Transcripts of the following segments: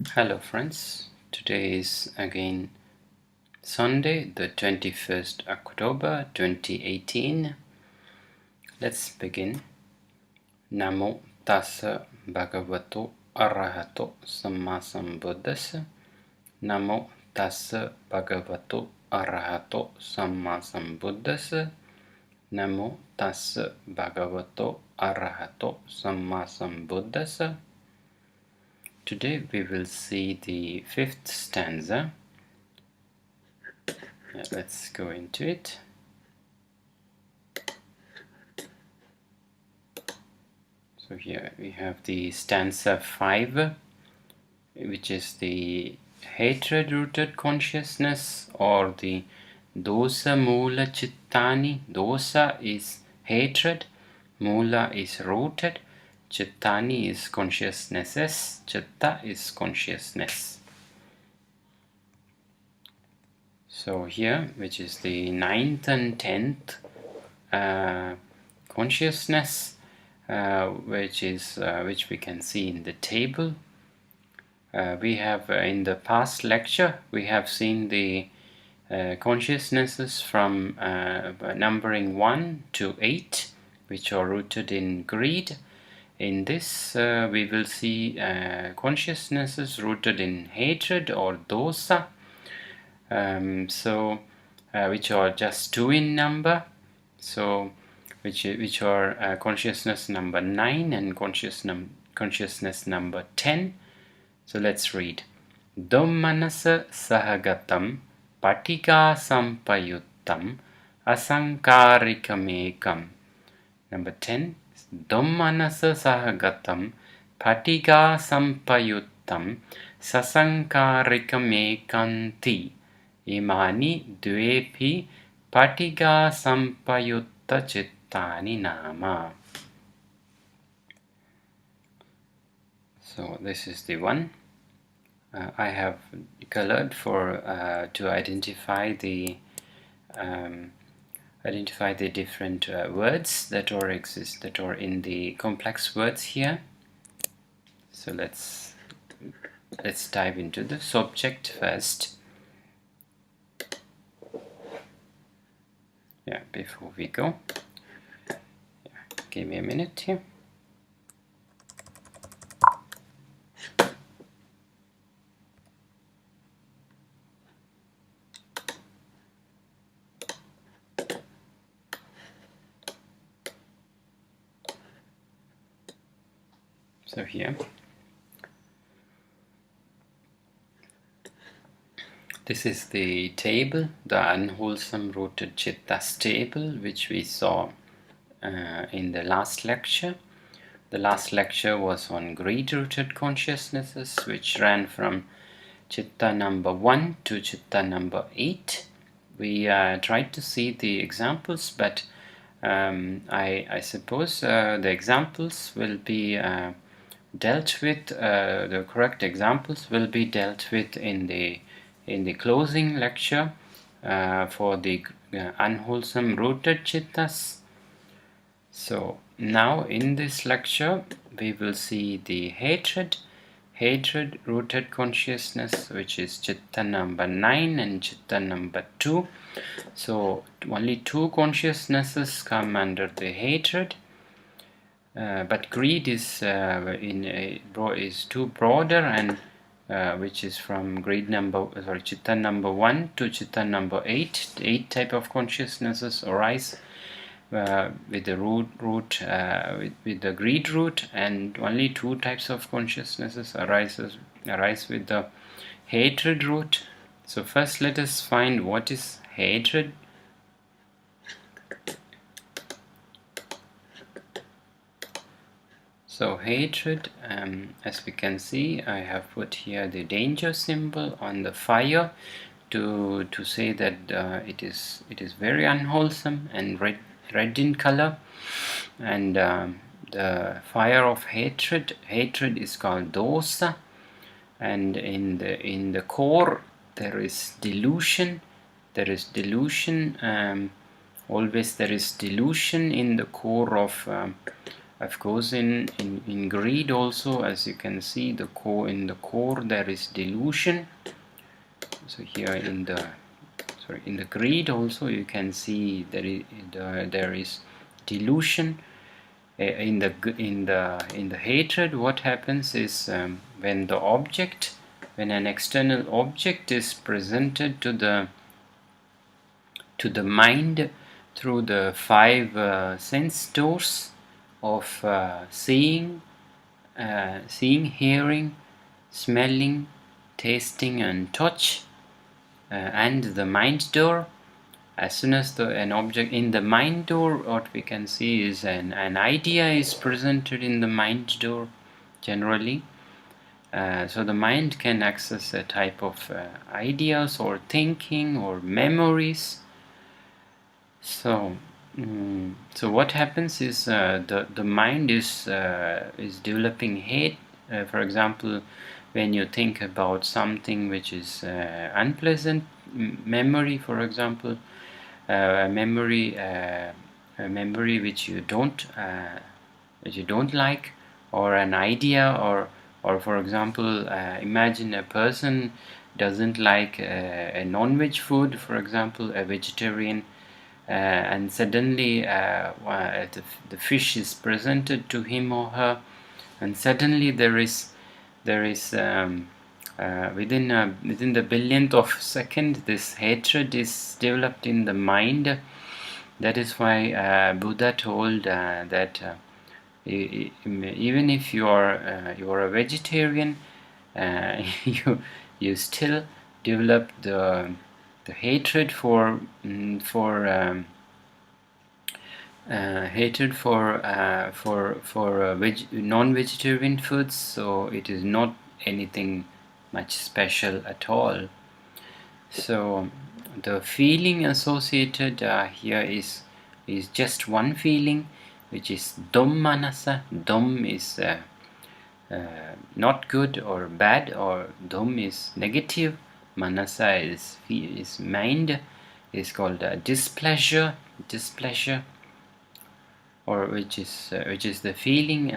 Hello friends, today is again Sunday, the 21st October 2018. Let's begin. Namo tassa bhagavato arahato sammasambuddhassa. Namo tassa bhagavato arahato sammasambuddhassa. Namo tassa bhagavato arahato sammasambuddhassa. Today we will see the fifth stanza. Let's go into it. So here we have the stanza 5, which is the hatred-rooted consciousness, or the Dosa-Mūla Cittāni. Dosa is hatred, Mūla is rooted, Cittāni is consciousnesses, Citta is consciousness. So here, which is the 9th and 10th consciousness, which we can see in the table. We have in the past lecture we have seen the consciousnesses from numbering 1 to 8, which are rooted in greed. In this we will see consciousnesses rooted in hatred or dosa, which are just 2 in number. So which are consciousness number 9 and consciousness number 10. So let's read. Dommanasa sahagatam patika sampayuttam asankarikam. Number 10. Dommanasa sahagatam patika sampayuttam sasankarikamekanti. Imani dvepi patika sampayutta Cittāni nama. So this is the one. I have colored for to identify the different words that are in the complex words here. So let's dive into the subject first. Yeah, before we go, give me a minute here. So here, this is the table, the unwholesome rooted chittas table, which we saw in the last lecture. The last lecture was on greed-rooted consciousnesses, which ran from chitta number 1 to chitta number 8. We tried to see the examples, but I suppose the examples will be dealt with. The correct examples will be dealt with in the closing lecture for the unwholesome rooted chittas. So now in this lecture we will see the hatred rooted consciousness, which is chitta number 9 and chitta number 2. So only 2 consciousnesses come under the hatred, but greed is too broader, and which is from chitta number 1 to chitta number 8. 8 type of consciousnesses arise with the with the greed root, and only 2 types of consciousnesses arise with the hatred root. So first let us find what is hatred. So hatred, as we can see, I have put here the danger symbol on the fire to say that it is very unwholesome and red in color, and the fire of hatred is called dosa, and in the core there is delusion. Always there is delusion in the core of Of course, in greed also, as you can see, in the core there is delusion. So here in the greed also you can see there is delusion. In the hatred, what happens is when an external object is presented to the mind through the 5 sense doors of seeing, hearing, smelling, tasting and touch, and the mind door. As soon as an object in the mind door, what we can see is an idea is presented in the mind door generally. So the mind can access a type of ideas or thinking or memories. So what happens is the mind is developing hate. For example, when you think about something which is unpleasant memory, for example, a memory which you don't like, or an idea, or for example, imagine a person doesn't like a non-veg food, for example, a vegetarian, and suddenly the fish is presented to him or her, and suddenly there is within the billionth of a second, this hatred is developed in the mind. That is why Buddha told that even if you are a vegetarian, you still develop the hatred for non-vegetarian foods. So it is not anything much special at all. So the feeling associated here is just one feeling, which is dom manasa. Dom is not good or bad, or dom is negative. Manasa is mind, is called displeasure, or which is the feeling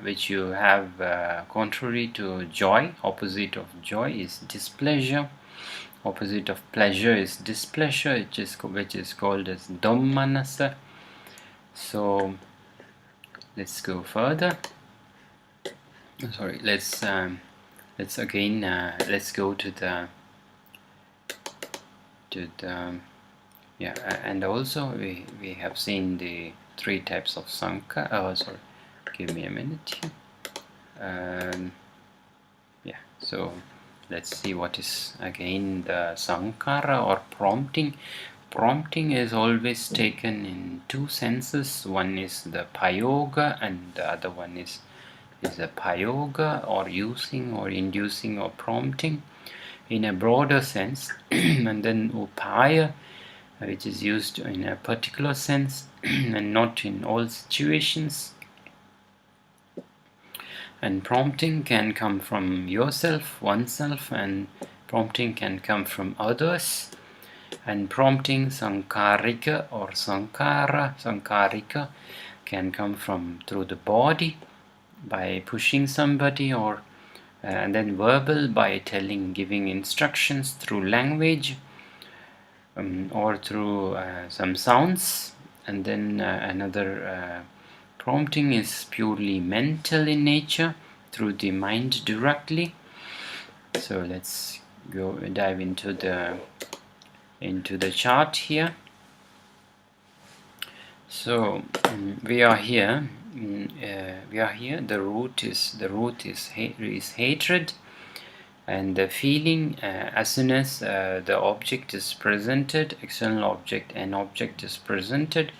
which you have contrary to joy. Opposite of joy is displeasure. Opposite of pleasure is displeasure, which is called as Dhammanasa. So let's go further. Sorry, let's go to the and also we have seen the 3 types of sankhara. Give me a minute here. So let's see what is again the sankhara or prompting. Prompting is always taken in 2 senses. One is the payoga, and the other one is a payoga, or using or inducing or prompting in a broader sense. And then upaya, which is used in a particular sense and not in all situations. And prompting can come from oneself, and prompting can come from others. And prompting sankarika or sankarika can come through the body by pushing somebody, or and then verbal by giving instructions through language, or through some sounds. And then another prompting is purely mental in nature, through the mind directly. So let's go dive into the chart here. So we are here. The root is hatred, and the feeling as soon as the object is presented, external object, an object is presented,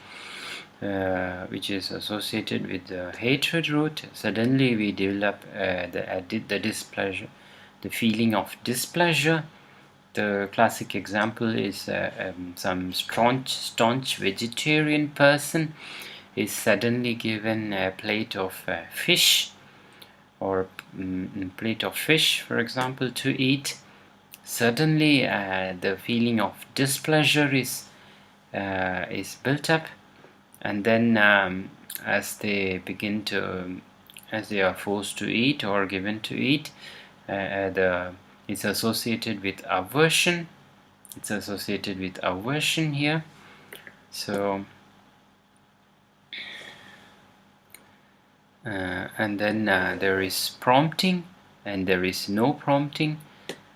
which is associated with the hatred root, suddenly we develop the displeasure, the feeling of displeasure. The classic example is some staunch vegetarian person is suddenly given a plate of fish, or plate of fish, for example, to eat. Suddenly the feeling of displeasure is built up, and then as they begin to, as they are forced to eat or given to eat, it's associated with aversion. It's associated with aversion here. So and then there is prompting, and there is no prompting.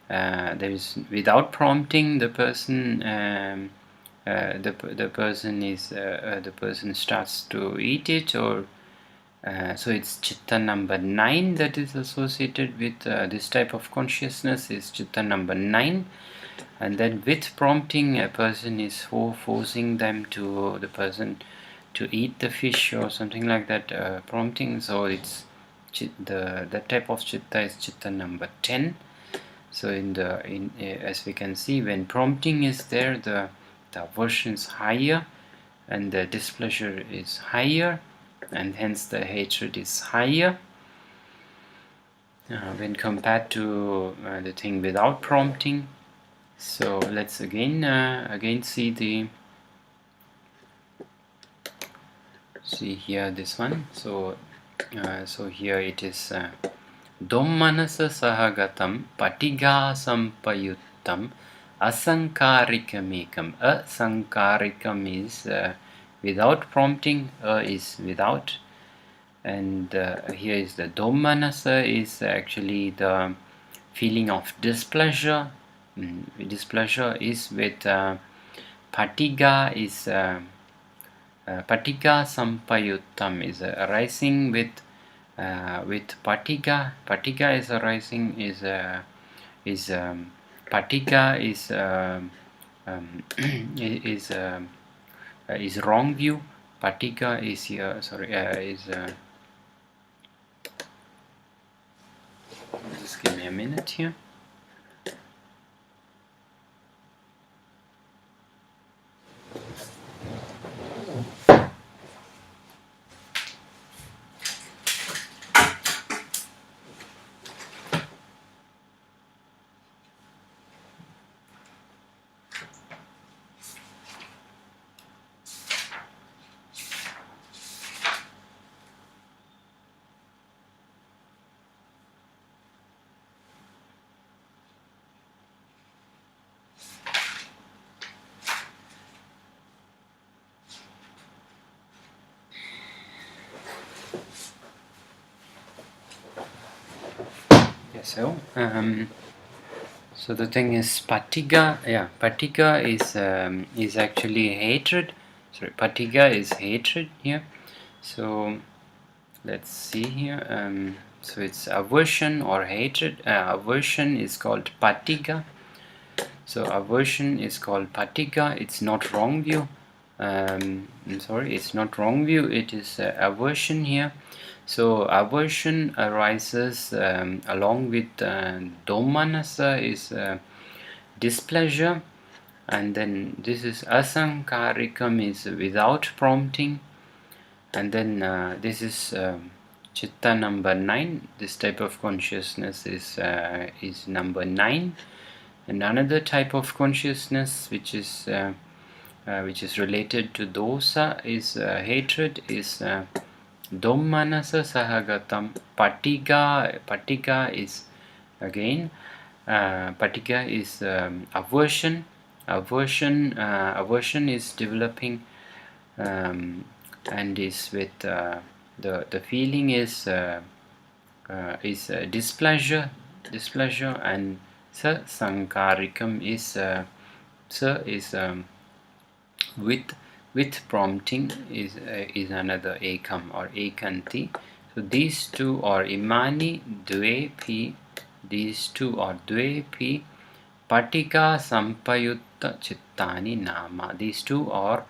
There is without prompting, the person the person starts to eat it, or so it's chitta number 9 that is associated with this type of consciousness, is chitta number 9. And then with prompting, a person is forcing them to the person to eat the fish or something like that, prompting. So it's that type of chitta is chitta number 10. So as we can see, when prompting is there, the aversion is higher and the displeasure is higher, and hence the hatred is higher when compared to the thing without prompting. So let's again see here this one. So here it is Dommanasa sahagatam patiga sampayuttam asankarikam. Asankarikam is without prompting, is without, and here is the Dommanasa is actually the feeling of displeasure. Displeasure is with patiga is patiga sampayuttam is arising with patiga. Patiga is arising patiga is wrong view. Patiga is here, just give me a minute here. So the thing is patiga. Yeah, patiga is actually hatred. Sorry, patiga is hatred here. So let's see here. So it's aversion or hatred. Aversion is called patiga. So aversion is called patiga. It's not wrong view. It's not wrong view. It is aversion here. So aversion arises along with dommanasa is displeasure, and then this is asankarikam is without prompting, and then this is chitta number 9. This type of consciousness is number 9. And another type of consciousness which is related to dosa is hatred, is Dommanasa sahagatam. Patiga is again patiga is aversion. Aversion is developing and is with the feeling is displeasure, and sankarikam is with prompting is another ekam or ekanti. So these two are imani dvepi. These two are dvepi patiga sampayutta Cittāni nama. These two are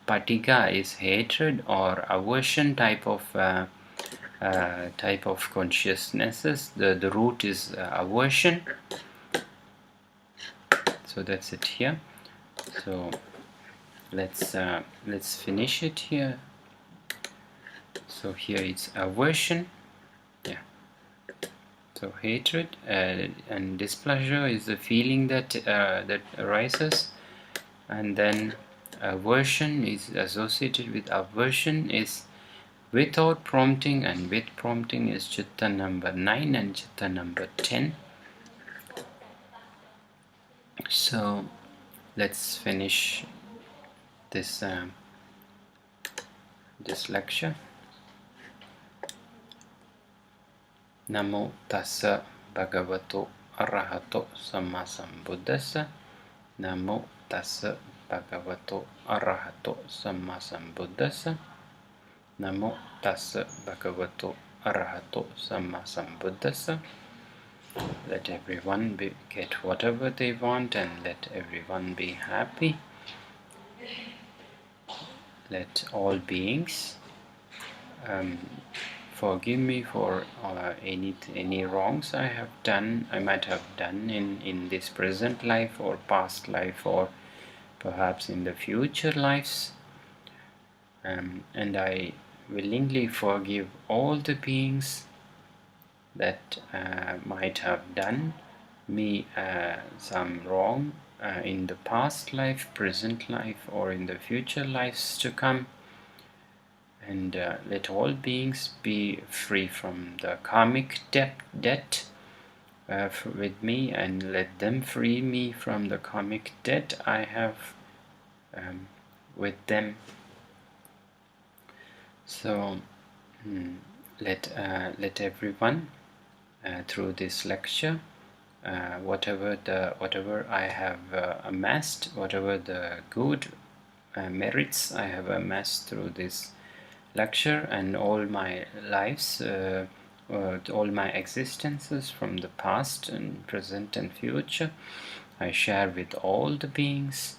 patiga is hatred or aversion type of consciousnesses. The root is aversion. So that's it here. So let's finish it here. So here it's aversion. Yeah. So hatred and displeasure is the feeling that that arises, and then aversion is associated with aversion is without prompting, and with prompting is chitta number 9 and chitta number 10. So let's finish this this lecture. Namo tassa bhagavato arahato sammasambuddhassa. Namo tassa bhagavato arahato sammasambuddhassa. Namo tassa bhagavato arahato sammasambuddhassa. Let everyone get whatever they want, and let everyone be happy. Let all beings forgive me for any wrongs I might have done in this present life or past life, or perhaps in the future lives. And I willingly forgive all the beings that might have done me some wrong in the past life, present life, or in the future lives to come. And let all beings be free from the karmic debt with me, and let them free me from the karmic debt I have with them. So let everyone through this lecture, whatever I have amassed, whatever the good merits I have amassed through this lecture, and all my lives, all my existences from the past and present and future, I share with all the beings,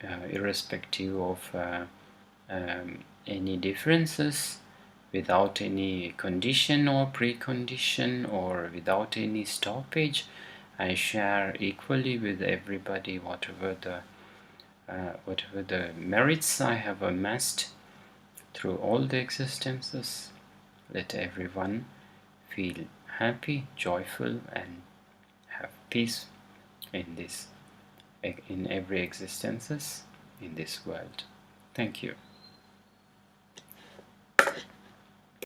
irrespective of any differences, without any condition or precondition, or without any stoppage. I share equally with everybody whatever the merits I have amassed through all the existences. Let everyone feel happy, joyful, and have peace in every existences in this world. Thank you.